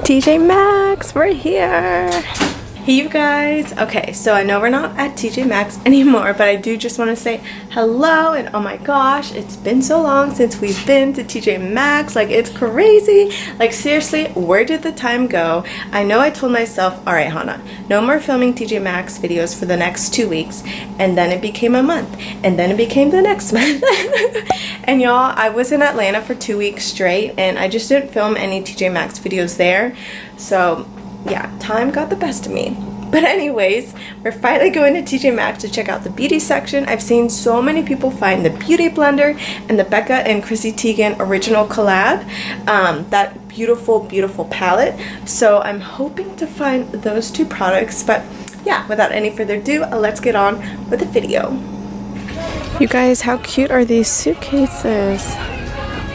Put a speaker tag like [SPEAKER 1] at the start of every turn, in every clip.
[SPEAKER 1] TJ Maxx, we're here. Hey you guys. Okay, so I know we're not at TJ Maxx anymore, but I do just want to say hello. And oh my gosh, it's been so long since we've been to TJ Maxx. Like, it's crazy. Like, seriously, where did the time go? I know I told myself, all right, Hannah, no more filming TJ Maxx videos for the next 2 weeks. And then it became a month, and then it became the next month. And y'all, I was in Atlanta for 2 weeks straight, and I just didn't film any TJ Maxx videos there. So yeah, time got the best of me. But anyways, we're finally going to TJ Maxx to check out the beauty section. I've seen so many people find the Beauty Blender and the Becca and Chrissy Teigen original collab, that beautiful, beautiful palette. So I'm hoping to find those two products. But yeah, without any further ado, let's get on with the video. You guys, how cute are these suitcases?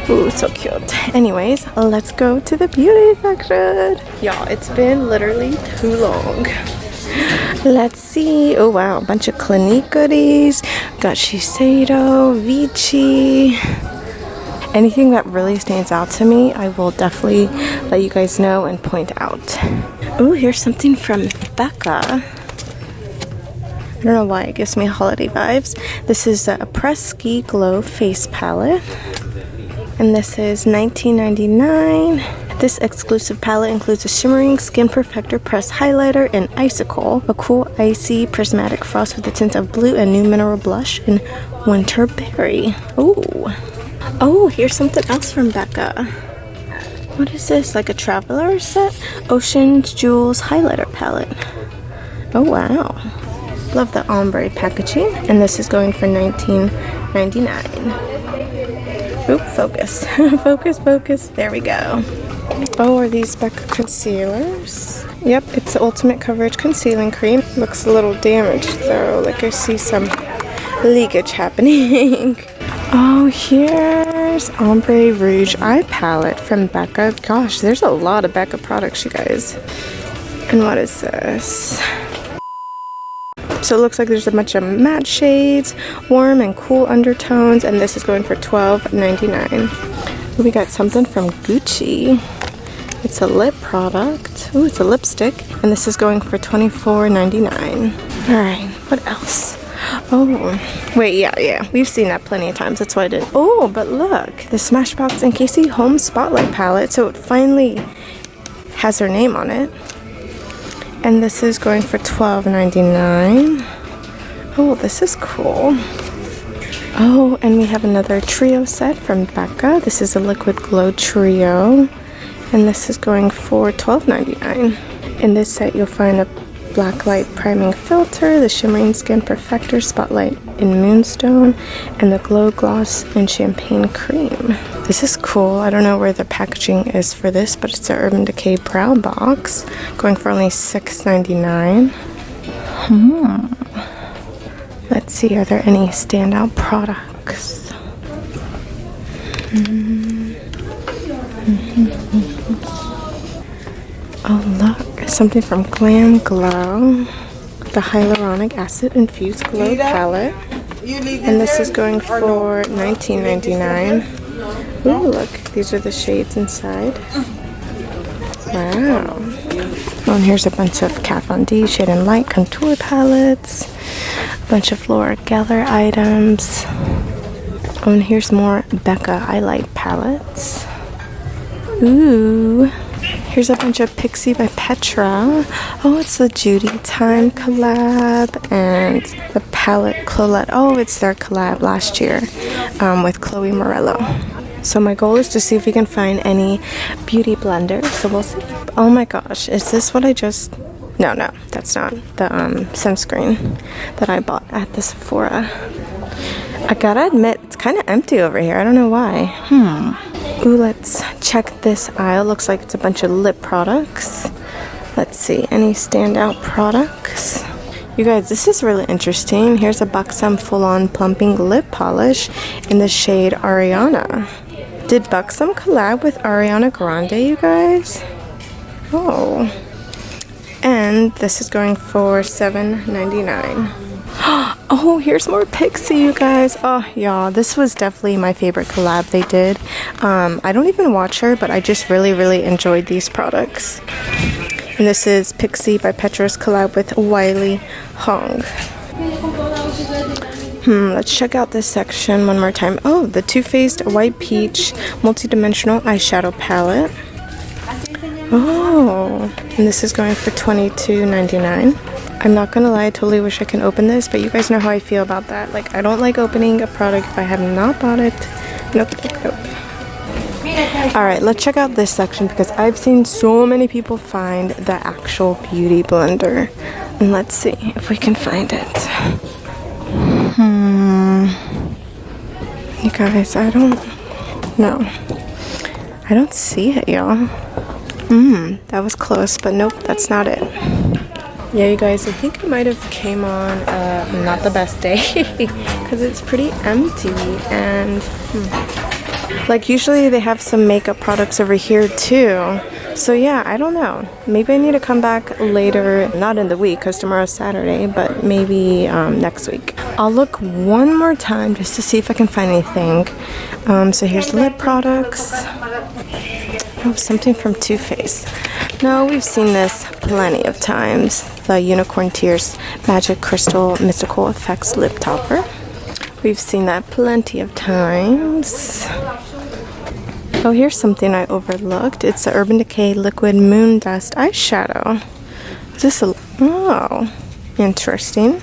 [SPEAKER 1] Ooh, so cute. Anyways, let's go to the beauty section. Y'all, it's been literally too long. Let's see. Oh wow, a bunch of Clinique goodies. Got Shiseido, Vichy. Anything that really stands out to me, I will definitely let you guys know and point out. Oh, here's something from Becca. I don't know why it gives me holiday vibes. This is a Press Ski Glow face palette. And this is $19.99. This exclusive palette includes a shimmering Skin Perfector Press Highlighter in Icicle, a cool icy prismatic frost with a tint of blue, and new mineral blush in Winter Berry. Oh, here's something else from Becca. What is this? Like a traveler set? Ocean's Jewels Highlighter Palette. Oh wow. Love the ombre packaging. And this is going for $19.99. Oop, focus. Focus. There we go. Oh, are these Becca concealers? Yep, it's the Ultimate Coverage Concealing Cream. Looks a little damaged though. Like I see some leakage happening. Oh, here's Ombre Rouge Eye Palette from Becca. Gosh, there's a lot of Becca products, you guys. And what is this? So it looks like there's a bunch of matte shades, warm and cool undertones, and this is going for $12.99. We got something from Gucci. It's a lip product. Oh, it's a lipstick, and this is going for $24.99. All right, what else? Oh, wait, yeah, we've seen that plenty of times. That's why I did. Oh, but look, the Smashbox and Casey Home Spotlight palette. So it finally has her name on it. And this is going for $12.99. Oh, this is cool. Oh, and we have another trio set from Becca. This is a Liquid Glow Trio. And this is going for $12.99. In this set, you'll find a Black Light Priming Filter, the Shimmering Skin Perfector Spotlight in Moonstone, and the Glow Gloss in Champagne Cream. This is cool. I don't know where the packaging is for this, but it's an Urban Decay Brow Box, going for only $6.99. Let's see, are there any standout products? Oh look, something from Glam Glow, the Hyaluronic Acid Infused Glow Palette, and this is going for $19.99. Ooh, look, these are the shades inside. Wow. Oh, and here's a bunch of Kat Von D Shade and Light contour palettes, a bunch of Laura Geller items. Oh, and here's more Becca Highlight palettes. Ooh. Here's a bunch of Pixie by Petra. Oh, it's the Judy Time collab, and the palette Clolet. Oh, it's their collab last year with Chloe Morello. So my goal is to see if we can find any beauty blenders. So we'll see. Oh my gosh, is this what I just... No, that's not the sunscreen that I bought at the Sephora. I gotta admit, it's kind of empty over here. I don't know why. Ooh, let's check this aisle. Looks like it's a bunch of lip products. Let's see, any standout products? You guys, this is really interesting. Here's a Buxom Full-On Plumping Lip Polish in the shade Ariana. Did Buxom collab with Ariana Grande, you guys? Oh. And this is going for $7.99. Oh, here's more Pixi, you guys. Oh, y'all, this was definitely my favorite collab they did. I don't even watch her, but I just really enjoyed these products. And this is Pixi by Petra's collab with Wiley Hong. Let's check out this section one more time. Oh, the Too Faced White Peach Multi-Dimensional Eyeshadow Palette. Oh, and this is going for $22.99. I'm not gonna lie, I totally wish I can open this, but you guys know how I feel about that. Like, I don't like opening a product if I have not bought it. Nope. Alright, let's check out this section because I've seen so many people find the actual beauty blender. And let's see if we can find it. You guys, I don't know. I don't see it, y'all. That was close, but nope, that's not it. Yeah, you guys, I think it might have came on not the best day because it's pretty empty and like usually they have some makeup products over here too. So yeah, I don't know. Maybe I need to come back later, not in the week because tomorrow's Saturday, but maybe next week. I'll look one more time just to see if I can find anything. So here's lip products. Oh, something from Too Faced. No, we've seen this plenty of times. The Unicorn Tears Magic Crystal Mystical Effects Lip Topper. We've seen that plenty of times. Oh, here's something I overlooked. It's the Urban Decay Liquid Moon Dust Eyeshadow. Is this a... Oh, interesting.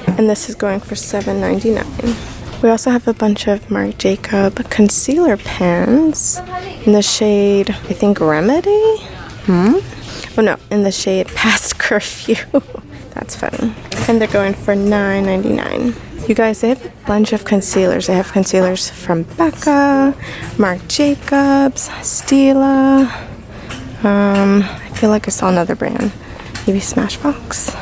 [SPEAKER 1] And this is going for $7.99. We also have a bunch of Marc Jacob concealer pens in the shade, I think, Remedy? Oh no, in the shade Past Curfew. That's funny. And they're going for $9.99. You guys, they have a bunch of concealers. They have concealers from Becca, Marc Jacobs, Stila. I feel like I saw another brand. Maybe Smashbox.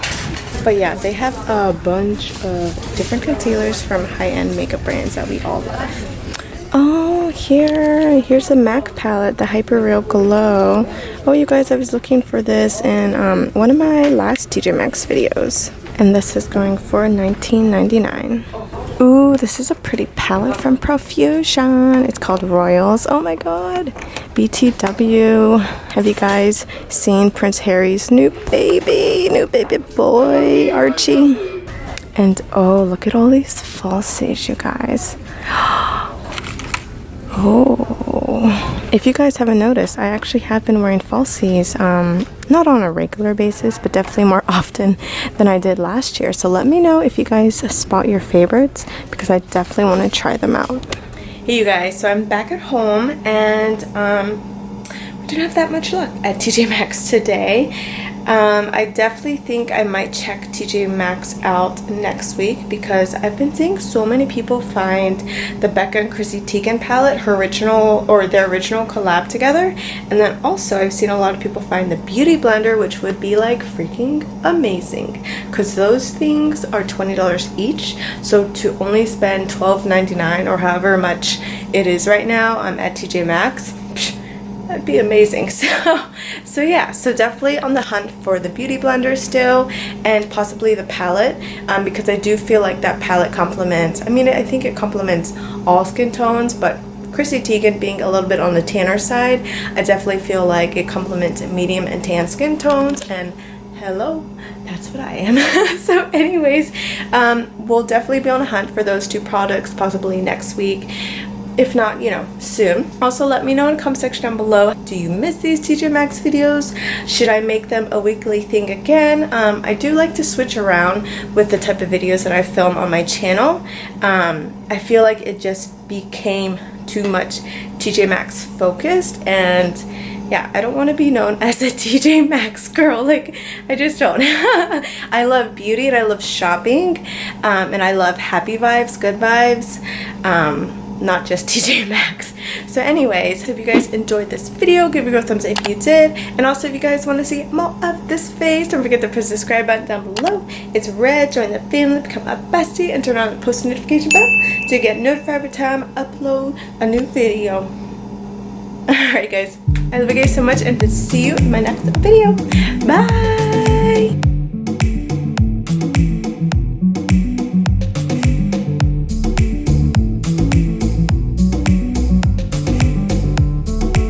[SPEAKER 1] But yeah, they have a bunch of different concealers from high-end makeup brands that we all love. Oh, here's the MAC palette, the Hyper Real Glow. Oh, you guys, I was looking for this in one of my last TJ Maxx videos. And this is going for $19.99. Ooh, this is a pretty palette from Profusion. It's called Royals. Oh my god. BTW. Have you guys seen Prince Harry's new baby boy, Archie? And oh, look at all these falsies, you guys. Oh, if you guys haven't noticed, I actually have been wearing falsies, not on a regular basis, but definitely more often than I did last year. So let me know if you guys spot your favorites, because I definitely want to try them out. Hey you guys, so I'm back at home, and we didn't have that much luck at TJ Maxx today. I definitely think I might check TJ Maxx out next week because I've been seeing so many people find the Becca and Chrissy Teigen palette, their original collab together. And then also I've seen a lot of people find the Beauty Blender, which would be like freaking amazing because those things are $20 each. So to only spend $12.99 or however much it is right now at TJ Maxx, that'd be amazing. So yeah, so definitely on the hunt for the Beauty Blender still, and possibly the palette, because I do feel like that palette complements, I mean, I think it complements all skin tones, but Chrissy Teigen being a little bit on the tanner side, I definitely feel like it complements medium and tan skin tones, and hello, that's what I am. So anyways, we'll definitely be on a hunt for those two products possibly next week. If not, you know, soon. Also, let me know in the comment section down below. Do you miss these TJ Maxx videos? Should I make them a weekly thing again? I do like to switch around with the type of videos that I film on my channel. I feel like it just became too much TJ Maxx focused, and yeah, I don't want to be known as a TJ Maxx girl. Like, I just don't. I love beauty and I love shopping, and I love happy vibes, good vibes. Not just TJ Maxx. So anyways, hope you guys enjoyed this video. Give it a thumbs up if you did, and also if you guys want to see more of this face, don't forget to press the subscribe button down below. It's red. Join the family, become a bestie, and turn on the post notification bell to get notified every time I upload a new video. Alright guys, I love you guys so much, and to see you in my next video. Bye.